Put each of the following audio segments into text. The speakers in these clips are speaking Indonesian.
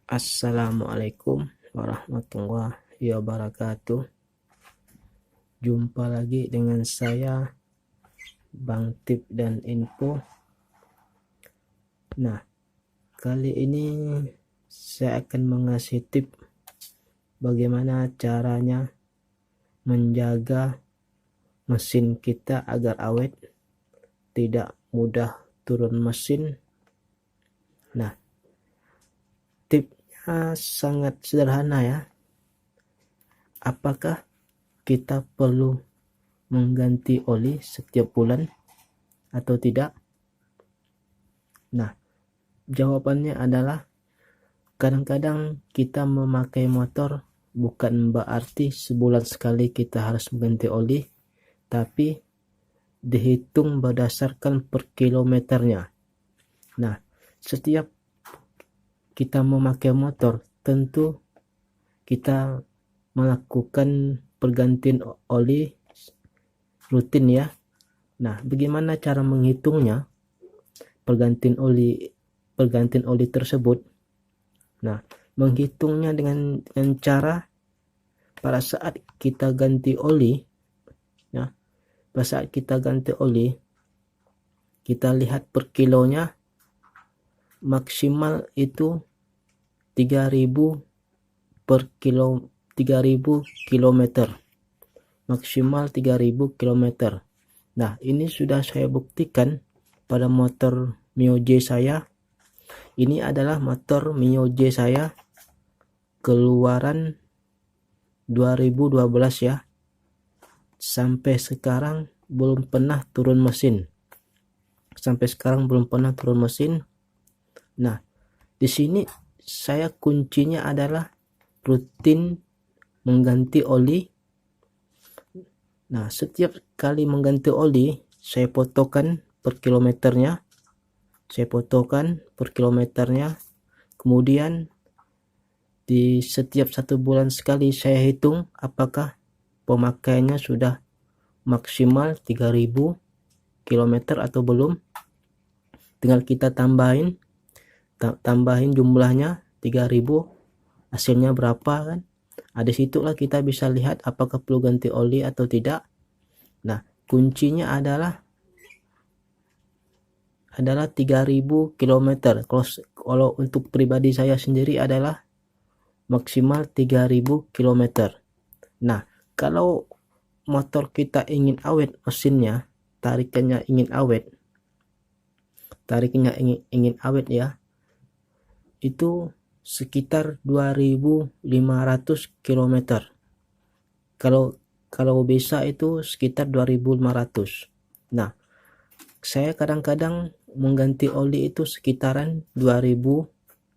Assalamualaikum warahmatullahi wabarakatuh. Jumpa lagi dengan saya Bang Tip dan Info. Nah, kali ini saya akan mengasih tip bagaimana caranya menjaga mesin kita agar awet, tidak mudah turun mesin. Nah, tipnya sangat sederhana ya. Apakah kita perlu mengganti oli setiap bulan atau tidak? Nah, jawabannya adalah kadang-kadang kita memakai motor bukan berarti sebulan sekali kita harus mengganti oli, tapi dihitung berdasarkan per kilometernya. Nah, setiap kita memakai motor tentu kita melakukan pergantian oli rutin ya. Nah, bagaimana cara menghitungnya pergantian oli tersebut? Nah, menghitungnya dengan cara pada saat kita ganti oli ya, pada saat kita ganti oli kita lihat per kilonya maksimal itu 3000 per kilo, 3000 kilometer, maksimal 3000 kilometer. Nah, ini sudah saya buktikan pada motor Mio J saya. Ini adalah motor Mio J saya keluaran 2012 ya. Sampai sekarang belum pernah turun mesin. Nah, di sini saya kuncinya adalah rutin mengganti oli. Nah, setiap kali mengganti oli saya fotokan per kilometernya. Kemudian di setiap 1 bulan sekali saya hitung apakah pemakaiannya sudah maksimal 3000 kilometer atau belum. Tinggal kita tambahin jumlahnya 3000, hasilnya berapa kan. Di situlah kita bisa lihat apakah perlu ganti oli atau tidak. Nah, kuncinya adalah 3000 kilometer. Kalau untuk pribadi saya sendiri adalah maksimal 3000 kilometer. Nah, kalau motor kita ingin awet mesinnya, tarikannya ingin awet ya, itu sekitar 2500 km. Kalau bisa itu sekitar 2500. Nah, saya kadang-kadang mengganti oli itu sekitaran 2500,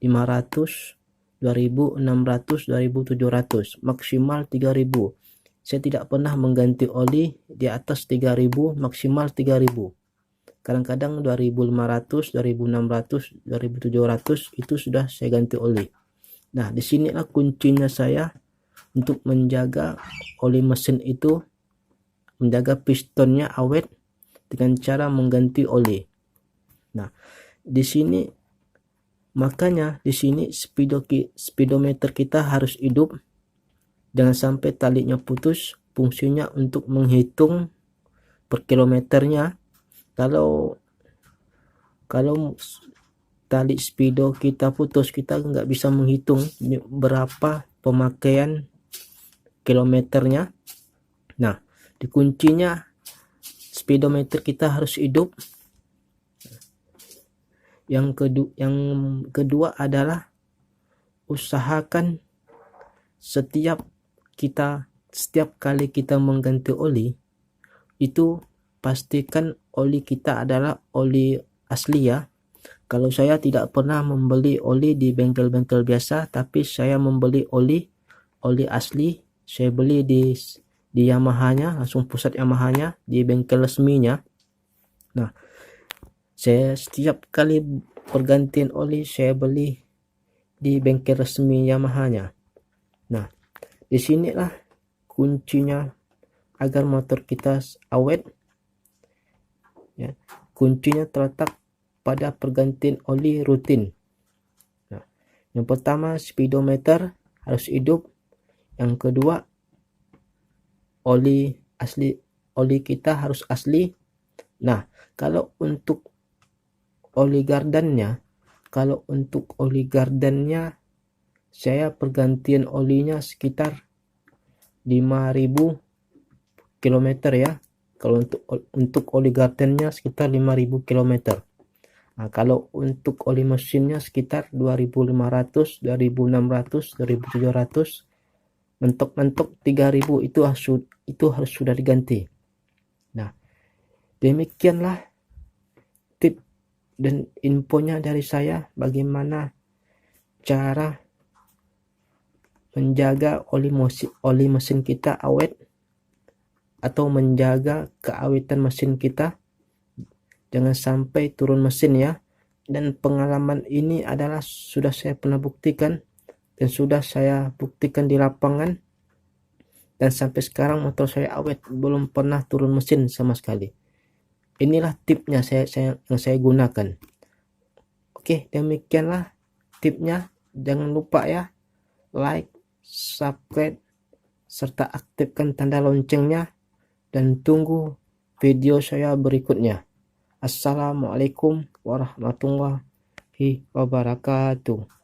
2600, 2700, maksimal 3000. Saya tidak pernah mengganti oli di atas 3000, maksimal 3000. Kadang-kadang 2500, 2600, 2700 itu sudah saya ganti oli. Nah, disinilah kuncinya saya untuk menjaga oli mesin itu, menjaga pistonnya awet dengan cara mengganti oli. Nah, di sini makanya di sini speedometer kita harus hidup. Jangan sampai talinya putus. Fungsinya untuk menghitung per kilometernya. Kalau tali speedo kita putus, kita nggak bisa menghitung berapa pemakaian kilometernya. Nah, di kuncinya speedometer kita harus hidup. Yang kedua adalah usahakan setiap kali kita mengganti oli itu pastikan oli kita adalah oli asli ya. Kalau saya tidak pernah membeli oli di bengkel-bengkel biasa, tapi saya membeli oli asli. Saya beli di Yamaha-nya, langsung pusat Yamaha-nya, di bengkel resminya. Nah, saya setiap kali pergantian oli saya beli di bengkel resmi Yamaha-nya. Nah, disinilah kuncinya agar motor kita awet ya. Kuncinya terletak pada pergantian oli rutin. Nah, Yang pertama, speedometer harus hidup. Yang kedua, oli kita harus asli. Nah, kalau untuk oli gardennya, saya pergantian olinya sekitar 5.000 km ya. Kalau untuk oli gardennya sekitar 5.000 km. Nah, kalau untuk oli mesinnya sekitar 2.500, 2.600, 2.700, mentok-mentok 3.000 itu harus sudah diganti. Nah, demikianlah tip dan infonya dari saya bagaimana cara menjaga oli mesin kita awet atau menjaga keawetan mesin kita. Jangan sampai turun mesin ya. Dan pengalaman ini adalah sudah saya pernah buktikan dan sudah saya buktikan di lapangan, dan sampai sekarang motor saya awet, belum pernah turun mesin sama sekali. Inilah tipnya yang saya gunakan. Oke, demikianlah tipnya. Jangan lupa ya, like, subscribe, serta aktifkan tanda loncengnya, dan tunggu video saya berikutnya. Assalamualaikum warahmatullahi wabarakatuh.